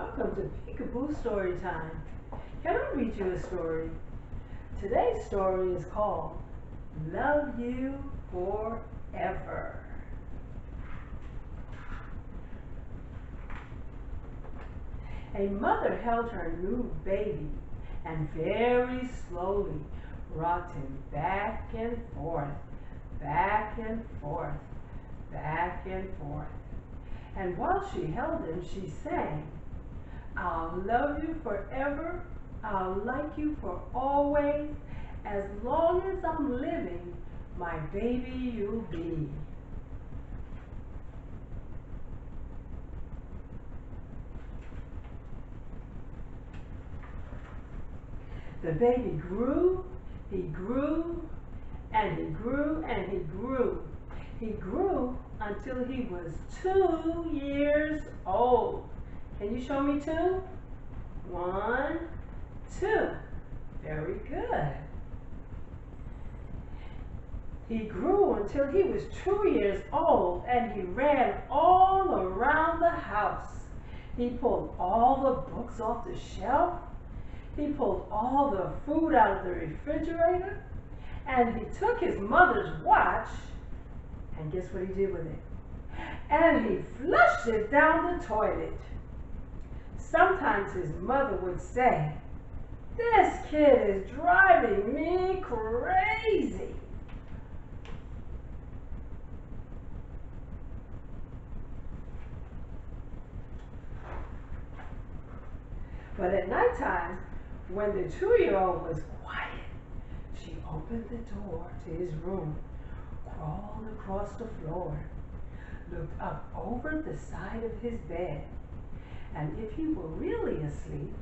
Welcome to Peekaboo Story Time. Can I read you a story? Today's story is called Love You Forever. A mother held her new baby and very slowly rocked him back and forth, back and forth, back and forth. And while she held him, she sang, I'll love you forever, I'll like you for always, as long as I'm living, my baby you'll be. The baby grew, he grew, and he grew, and he grew. He grew until he was 2 years old. Can you show me 2? 1, 2. Very good. He grew until he was 2 years old and he ran all around the house. He pulled all the books off the shelf. He pulled all the food out of the refrigerator. And he took his mother's watch, and guess what he did with it? And he flushed it down the toilet. Sometimes his mother would say, this kid is driving me crazy. But at nighttime, when the 2-year-old was quiet, she opened the door to his room, crawled across the floor, looked up over the side of his bed, and if he were really asleep,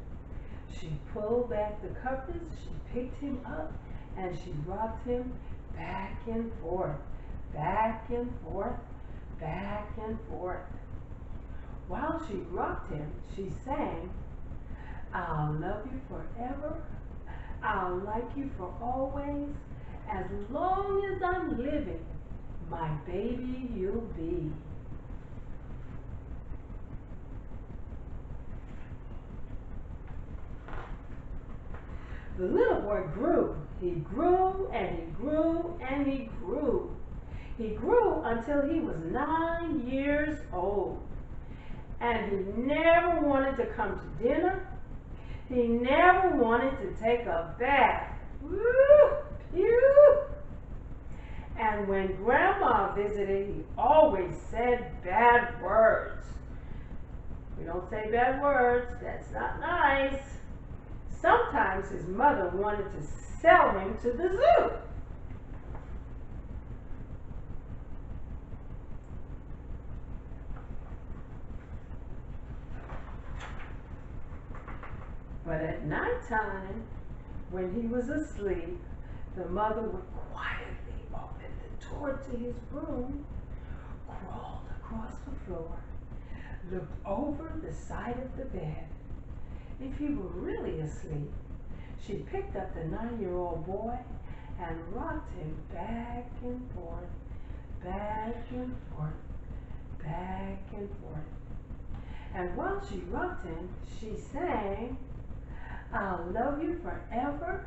she pulled back the covers, she picked him up, and she rocked him back and forth, back and forth, back and forth. While she rocked him, she sang, I'll love you forever, I'll like you for always, as long as I'm living, my baby you'll be. The little boy grew. He grew and he grew and he grew. He grew until he was 9 years old. And he never wanted to come to dinner. He never wanted to take a bath. Woo! Phew! And when Grandma visited, he always said bad words. We don't say bad words. That's not nice. Sometimes his mother wanted to sell him to the zoo. But at nighttime, when he was asleep, the mother would quietly open the door to his room, crawled across the floor, looked over the side of the bed. If he were really asleep, she picked up the 9-year-old boy and rocked him back and forth, back and forth, back and forth. And while she rocked him, she sang, I'll love you forever,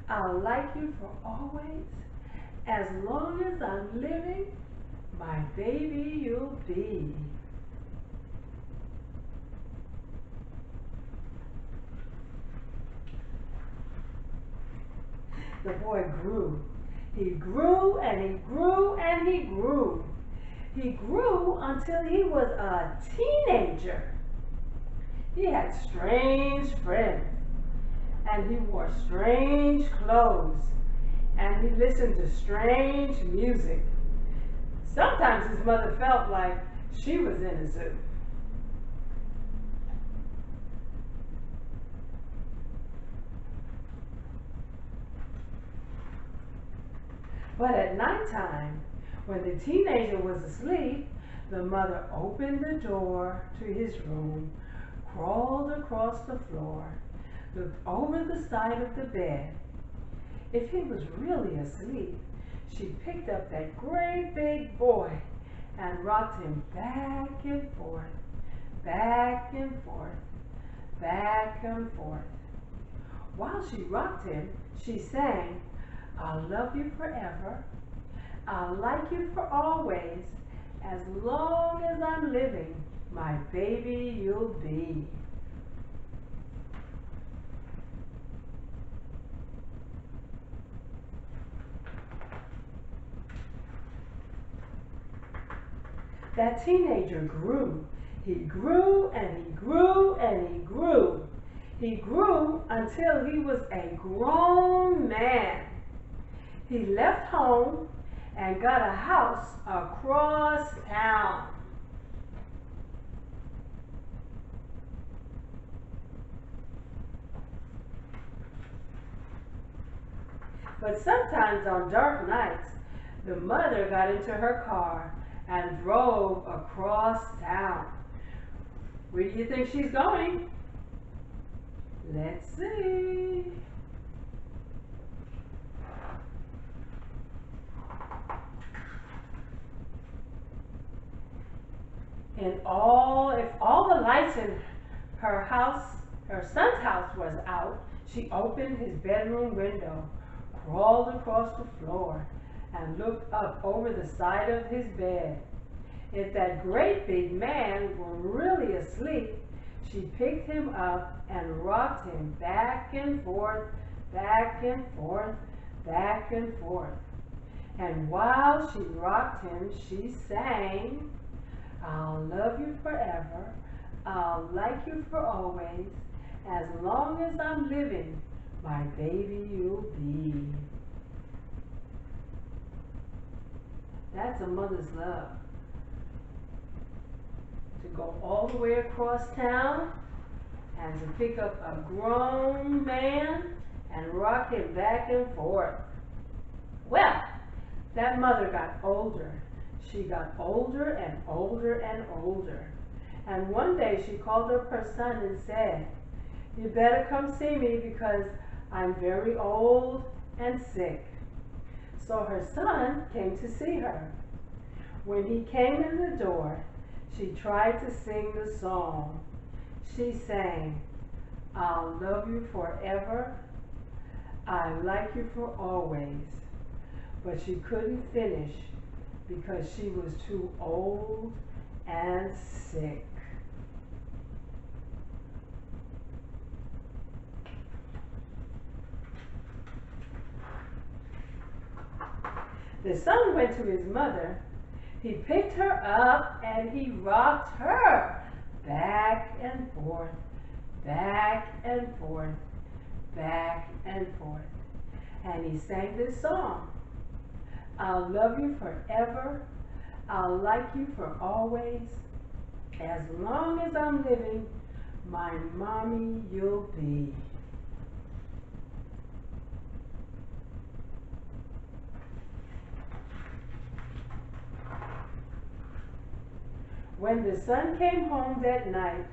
I'll like you for always, as long as I'm living, my baby you'll be. The boy grew. He grew and he grew and he grew. He grew until he was a teenager. He had strange friends, and he wore strange clothes, and he listened to strange music. Sometimes his mother felt like she was in a zoo. But at nighttime, when the teenager was asleep, the mother opened the door to his room, crawled across the floor, looked over the side of the bed. If he was really asleep, she picked up that great big boy and rocked him back and forth, back and forth, back and forth. While she rocked him, she sang, I'll love you forever, I'll like you for always, as long as I'm living, my baby you'll be. That teenager grew. He grew and he grew and he grew. He grew until he was a grown man. He left home and got a house across town. But sometimes on dark nights, the mother got into her car and drove across town. Where do you think she's going? Let's see. If all the lights in her house, her son's house was out, she opened his bedroom window, crawled across the floor, and looked up over the side of his bed. If that great big man were really asleep, she picked him up and rocked him back and forth, back and forth, back and forth. And while she rocked him, she sang, I'll love you forever, I'll like you for always, as long as I'm living, my baby you'll be. That's a mother's love. To go all the way across town and to pick up a grown man and rock him back and forth. Well, that mother got older. She got older and older and older. And one day she called up her son and said, you better come see me because I'm very old and sick. So her son came to see her. When he came in the door, she tried to sing the song. She sang, I'll love you forever, I like you for always. But she couldn't finish because she was too old and sick. The son went to his mother. He picked her up and he rocked her back and forth, back and forth, back and forth. And he sang this song. I'll love you forever, I'll like you for always, as long as I'm living, my mommy you'll be. When the son came home that night,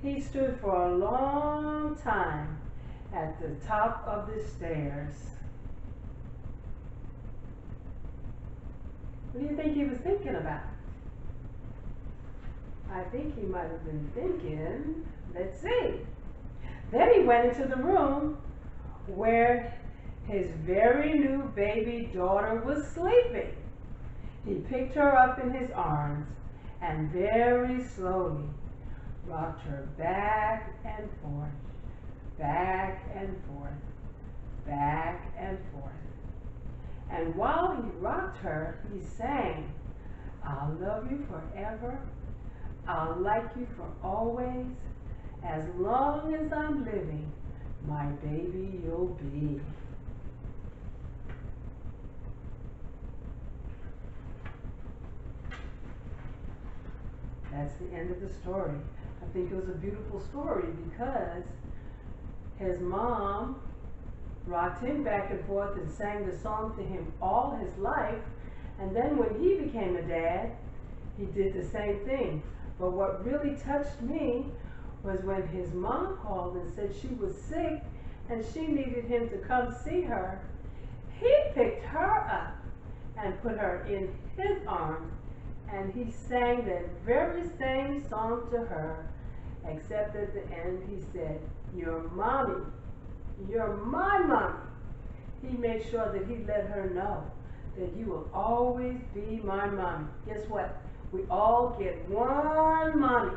he stood for a long time at the top of the stairs. What do you think he was thinking about? I think he might have been thinking, let's see. Then he went into the room where his very new baby daughter was sleeping. He picked her up in his arms and very slowly rocked her back and forth, back and forth, back and forth. And while he rocked her, he sang, I'll love you forever, I'll like you for always, as long as I'm living, my baby you'll be. That's the end of the story. I think it was a beautiful story because his mom rocked him back and forth and sang the song to him all his life. And then when he became a dad, he did the same thing. But what really touched me was when his mom called and said she was sick and she needed him to come see her. He picked her up and put her in his arms And he sang that very same song to her, except at the end he said, "You're mommy. You're my mommy." He made sure that he let her know that you will always be my mommy. Guess what? We all get one mommy.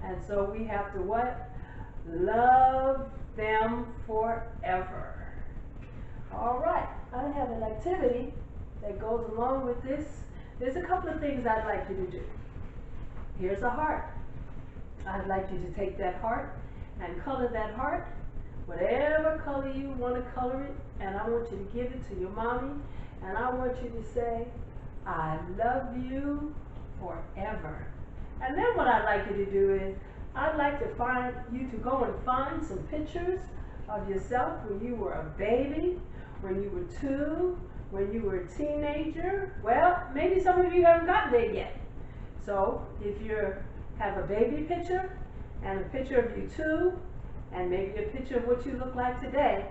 And so we have to what? Love them forever. All right, I have an activity that goes along with this. There's a couple of things I'd like you to do. Here's a heart. I'd like you to take that heart and color that heart, whatever color you want to color it, and I want you to give it to your mommy, and I want you to say, "I love you forever." And then what I'd like you to do is, I'd like to find you to go and find some pictures of yourself when you were a baby, when you were 2, when you were a teenager. Well, maybe some of you haven't gotten there yet. So if you have a baby picture and a picture of you 2, and maybe a picture of what you look like today,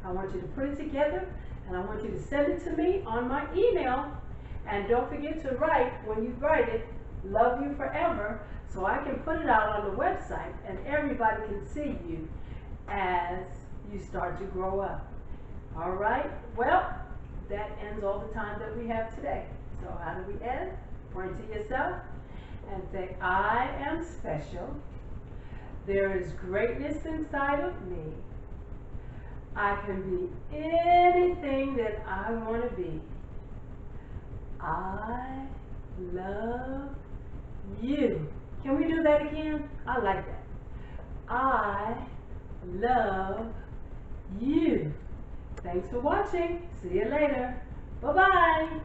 I want you to put it together and I want you to send it to me on my email. And don't forget to write, when you write it, "Love you forever," so I can put it out on the website and everybody can see you as you start to grow up. All right, well, that ends all the time that we have today. So how do we end? Point to yourself and say, "I am special. There is greatness inside of me. I can be anything that I want to be. I love you." Can we do that again? I like that. I love you. Thanks for watching. See you later. Bye-bye.